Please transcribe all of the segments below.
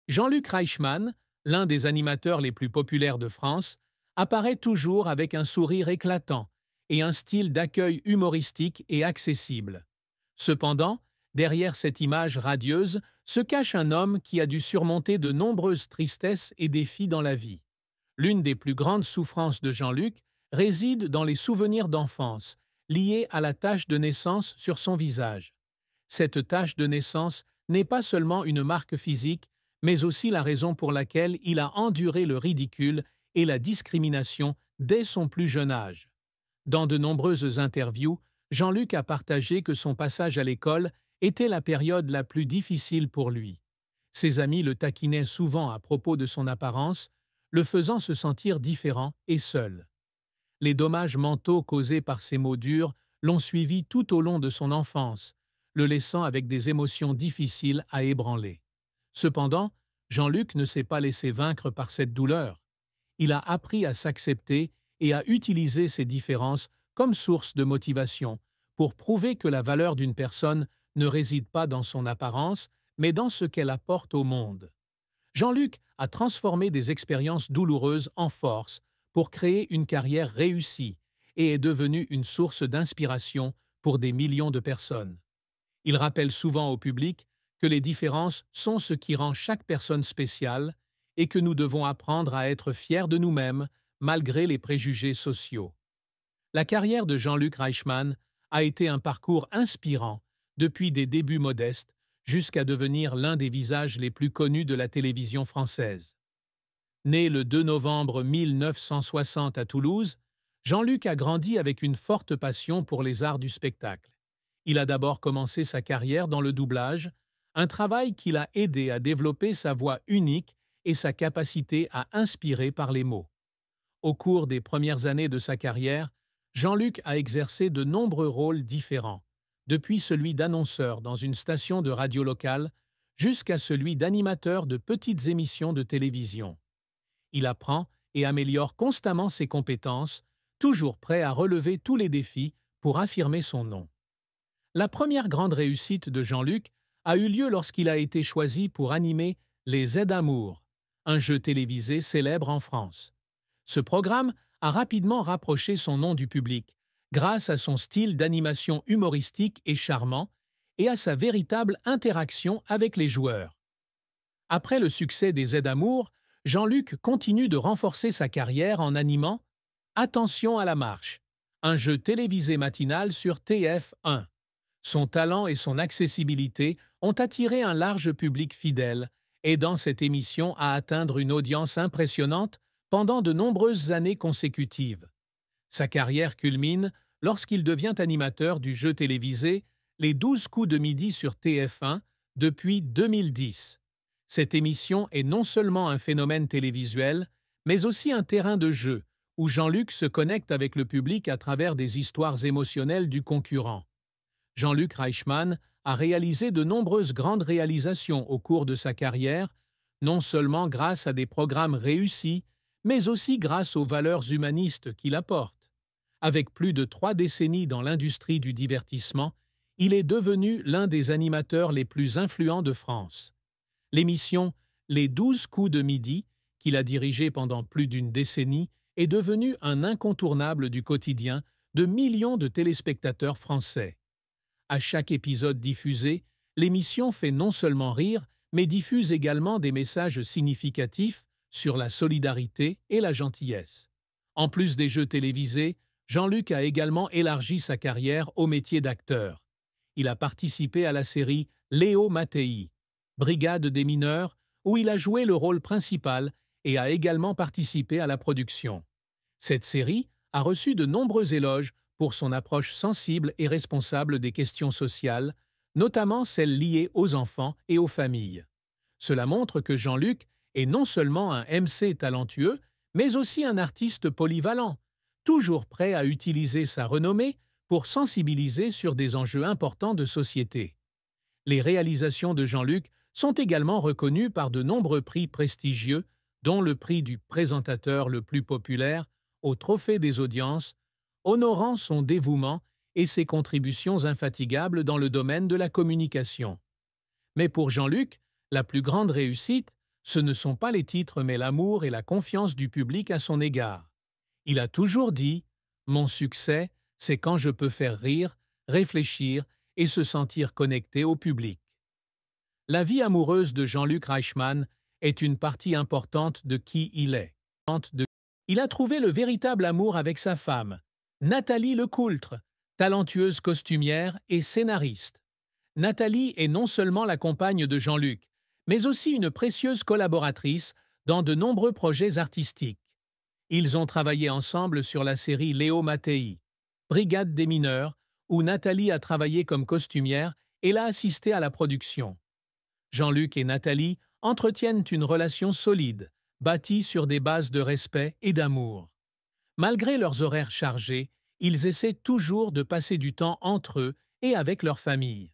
Jean-Luc Reichmann, l'un des animateurs les plus populaires de France, apparaît toujours avec un sourire éclatant et un style d'accueil humoristique et accessible. Cependant, derrière cette image radieuse se cache un homme qui a dû surmonter de nombreuses tristesses et défis dans la vie. L'une des plus grandes souffrances de Jean-Luc réside dans les souvenirs d'enfance, liés à la tache de naissance sur son visage. Cette tache de naissance n'est pas seulement une marque physique, mais aussi la raison pour laquelle il a enduré le ridicule et la discrimination dès son plus jeune âge. Dans de nombreuses interviews, Jean-Luc a partagé que son passage à l'école était la période la plus difficile pour lui. Ses amis le taquinaient souvent à propos de son apparence, le faisant se sentir différent et seul. Les dommages mentaux causés par ces mots durs l'ont suivi tout au long de son enfance, le laissant avec des émotions difficiles à ébranler. Cependant, Jean-Luc ne s'est pas laissé vaincre par cette douleur. Il a appris à s'accepter et à utiliser ces différences comme source de motivation pour prouver que la valeur d'une personne ne réside pas dans son apparence, mais dans ce qu'elle apporte au monde. Jean-Luc a transformé des expériences douloureuses en force pour créer une carrière réussie et est devenu une source d'inspiration pour des millions de personnes. Il rappelle souvent au public que les différences sont ce qui rend chaque personne spéciale et que nous devons apprendre à être fiers de nous-mêmes malgré les préjugés sociaux. La carrière de Jean-Luc Reichmann a été un parcours inspirant depuis des débuts modestes jusqu'à devenir l'un des visages les plus connus de la télévision française. Né le 2 novembre 1960 à Toulouse, Jean-Luc a grandi avec une forte passion pour les arts du spectacle. Il a d'abord commencé sa carrière dans le doublage, un travail qui l'a aidé à développer sa voix unique et sa capacité à inspirer par les mots. Au cours des premières années de sa carrière, Jean-Luc a exercé de nombreux rôles différents, depuis celui d'annonceur dans une station de radio locale jusqu'à celui d'animateur de petites émissions de télévision. Il apprend et améliore constamment ses compétences, toujours prêt à relever tous les défis pour affirmer son nom. La première grande réussite de Jean-Luc a eu lieu lorsqu'il a été choisi pour animer Les Aides-Amour, un jeu télévisé célèbre en France. Ce programme a rapidement rapproché son nom du public, grâce à son style d'animation humoristique et charmant et à sa véritable interaction avec les joueurs. Après le succès des Aides-Amour, Jean-Luc continue de renforcer sa carrière en animant Attention à la marche, un jeu télévisé matinal sur TF1. Son talent et son accessibilité ont attiré un large public fidèle, aidant cette émission à atteindre une audience impressionnante pendant de nombreuses années consécutives. Sa carrière culmine lorsqu'il devient animateur du jeu télévisé Les 12 coups de midi sur TF1 depuis 2010. Cette émission est non seulement un phénomène télévisuel, mais aussi un terrain de jeu où Jean-Luc se connecte avec le public à travers des histoires émotionnelles du concurrent. Jean-Luc Reichmann a réalisé de nombreuses grandes réalisations au cours de sa carrière, non seulement grâce à des programmes réussis, mais aussi grâce aux valeurs humanistes qu'il apporte. Avec plus de 3 décennies dans l'industrie du divertissement, il est devenu l'un des animateurs les plus influents de France. L'émission Les 12 coups de midi, qu'il a dirigée pendant plus d'une décennie, est devenue un incontournable du quotidien de millions de téléspectateurs français. À chaque épisode diffusé, l'émission fait non seulement rire, mais diffuse également des messages significatifs sur la solidarité et la gentillesse. En plus des jeux télévisés, Jean-Luc a également élargi sa carrière au métier d'acteur. Il a participé à la série Léo Mattei, Brigade des mineurs, où il a joué le rôle principal et a également participé à la production. Cette série a reçu de nombreux éloges pour son approche sensible et responsable des questions sociales, notamment celles liées aux enfants et aux familles. Cela montre que Jean-Luc est non seulement un MC talentueux, mais aussi un artiste polyvalent, toujours prêt à utiliser sa renommée pour sensibiliser sur des enjeux importants de société. Les réalisations de Jean-Luc sont également reconnues par de nombreux prix prestigieux, dont le prix du présentateur le plus populaire au Trophée des audiences, honorant son dévouement et ses contributions infatigables dans le domaine de la communication. Mais pour Jean-Luc, la plus grande réussite, ce ne sont pas les titres mais l'amour et la confiance du public à son égard. Il a toujours dit « Mon succès, c'est quand je peux faire rire, réfléchir et se sentir connecté au public ». La vie amoureuse de Jean-Luc Reichmann est une partie importante de qui il est. Il a trouvé le véritable amour avec sa femme, Nathalie Lecoultre, talentueuse costumière et scénariste. Nathalie est non seulement la compagne de Jean-Luc, mais aussi une précieuse collaboratrice dans de nombreux projets artistiques. Ils ont travaillé ensemble sur la série Léo Mattei, Brigade des mineurs, où Nathalie a travaillé comme costumière et l'a assisté à la production. Jean-Luc et Nathalie entretiennent une relation solide, bâtie sur des bases de respect et d'amour. Malgré leurs horaires chargés, ils essaient toujours de passer du temps entre eux et avec leur famille.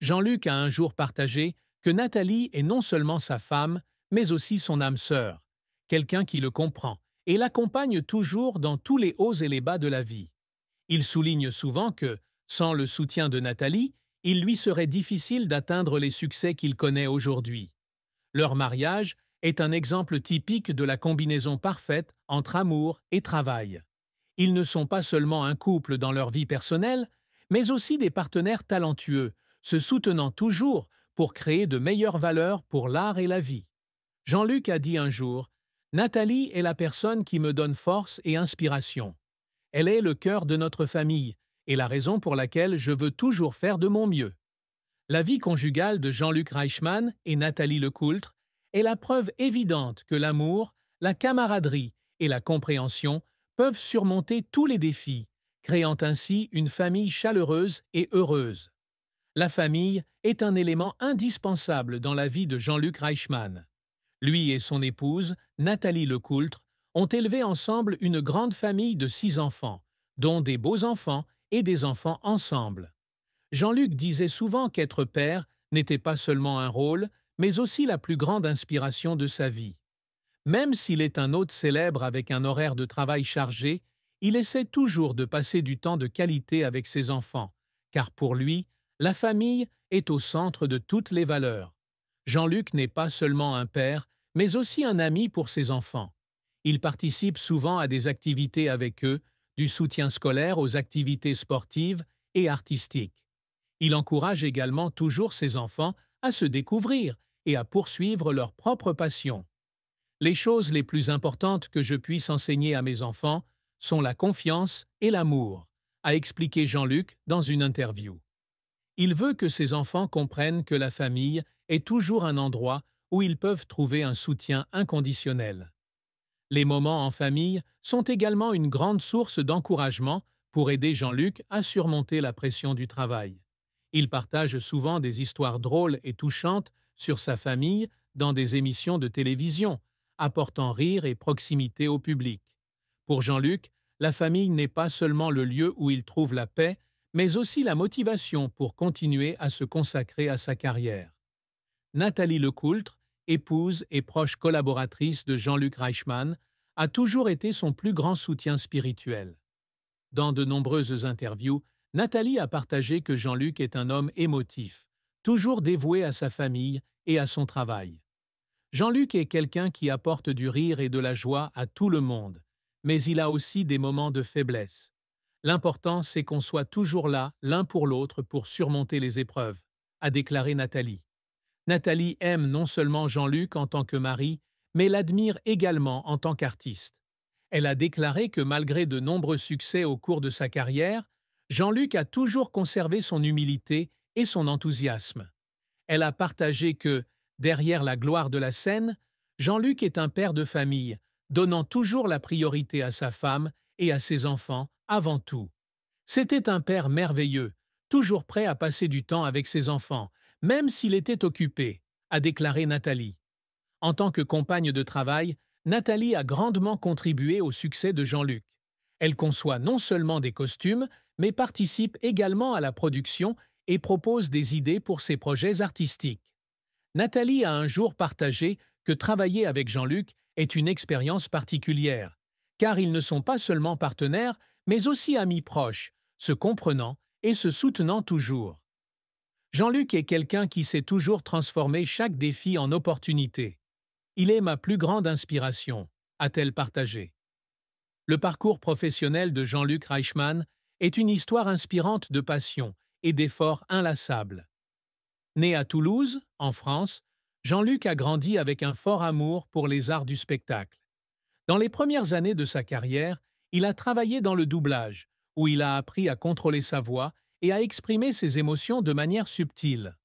Jean-Luc a un jour partagé que Nathalie est non seulement sa femme, mais aussi son âme sœur, quelqu'un qui le comprend et l'accompagne toujours dans tous les hauts et les bas de la vie. Il souligne souvent que, sans le soutien de Nathalie, il lui serait difficile d'atteindre les succès qu'il connaît aujourd'hui. Leur mariage est un exemple typique de la combinaison parfaite entre amour et travail. Ils ne sont pas seulement un couple dans leur vie personnelle, mais aussi des partenaires talentueux, se soutenant toujours pour créer de meilleures valeurs pour l'art et la vie. Jean-Luc a dit un jour « Nathalie est la personne qui me donne force et inspiration. Elle est le cœur de notre famille et la raison pour laquelle je veux toujours faire de mon mieux. » La vie conjugale de Jean-Luc Reichmann et Nathalie Lecoultre est la preuve évidente que l'amour, la camaraderie et la compréhension peuvent surmonter tous les défis, créant ainsi une famille chaleureuse et heureuse. La famille est un élément indispensable dans la vie de Jean-Luc Reichmann. Lui et son épouse, Nathalie Lecoultre, ont élevé ensemble une grande famille de 6 enfants, dont des beaux-enfants et des enfants ensemble. Jean-Luc disait souvent qu'être père n'était pas seulement un rôle, mais aussi la plus grande inspiration de sa vie. Même s'il est un hôte célèbre avec un horaire de travail chargé, il essaie toujours de passer du temps de qualité avec ses enfants, car pour lui, la famille est au centre de toutes les valeurs. Jean-Luc n'est pas seulement un père, mais aussi un ami pour ses enfants. Il participe souvent à des activités avec eux, du soutien scolaire aux activités sportives et artistiques. Il encourage également toujours ses enfants à se découvrir et à poursuivre leurs propres passions. Les choses les plus importantes que je puisse enseigner à mes enfants sont la confiance et l'amour, a expliqué Jean-Luc dans une interview. Il veut que ses enfants comprennent que la famille est toujours un endroit où ils peuvent trouver un soutien inconditionnel. Les moments en famille sont également une grande source d'encouragement pour aider Jean-Luc à surmonter la pression du travail. Il partage souvent des histoires drôles et touchantes sur sa famille dans des émissions de télévision, apportant rire et proximité au public. Pour Jean-Luc, la famille n'est pas seulement le lieu où il trouve la paix, mais aussi la motivation pour continuer à se consacrer à sa carrière. Nathalie Lecoultre, épouse et proche collaboratrice de Jean-Luc Reichmann, a toujours été son plus grand soutien spirituel. Dans de nombreuses interviews, Nathalie a partagé que Jean-Luc est un homme émotif, toujours dévoué à sa famille et à son travail. Jean-Luc est quelqu'un qui apporte du rire et de la joie à tout le monde, mais il a aussi des moments de faiblesse. L'important, c'est qu'on soit toujours là, l'un pour l'autre, pour surmonter les épreuves, a déclaré Nathalie. Nathalie aime non seulement Jean-Luc en tant que mari, mais l'admire également en tant qu'artiste. Elle a déclaré que malgré de nombreux succès au cours de sa carrière, Jean-Luc a toujours conservé son humilité et son enthousiasme. Elle a partagé que, derrière la gloire de la scène, Jean-Luc est un père de famille, donnant toujours la priorité à sa femme et à ses enfants avant tout. C'était un père merveilleux, toujours prêt à passer du temps avec ses enfants, même s'il était occupé, a déclaré Nathalie. En tant que compagne de travail, Nathalie a grandement contribué au succès de Jean-Luc. Elle conçoit non seulement des costumes, mais participe également à la production et propose des idées pour ses projets artistiques. Nathalie a un jour partagé que travailler avec Jean-Luc est une expérience particulière, car ils ne sont pas seulement partenaires, mais aussi amis proches, se comprenant et se soutenant toujours. Jean-Luc est quelqu'un qui sait toujours transformer chaque défi en opportunité. Il est ma plus grande inspiration, a-t-elle partagé. Le parcours professionnel de Jean-Luc Reichmann est une histoire inspirante de passion et d'efforts inlassables. Né à Toulouse, en France, Jean-Luc a grandi avec un fort amour pour les arts du spectacle. Dans les premières années de sa carrière, il a travaillé dans le doublage, où il a appris à contrôler sa voix et à exprimer ses émotions de manière subtile.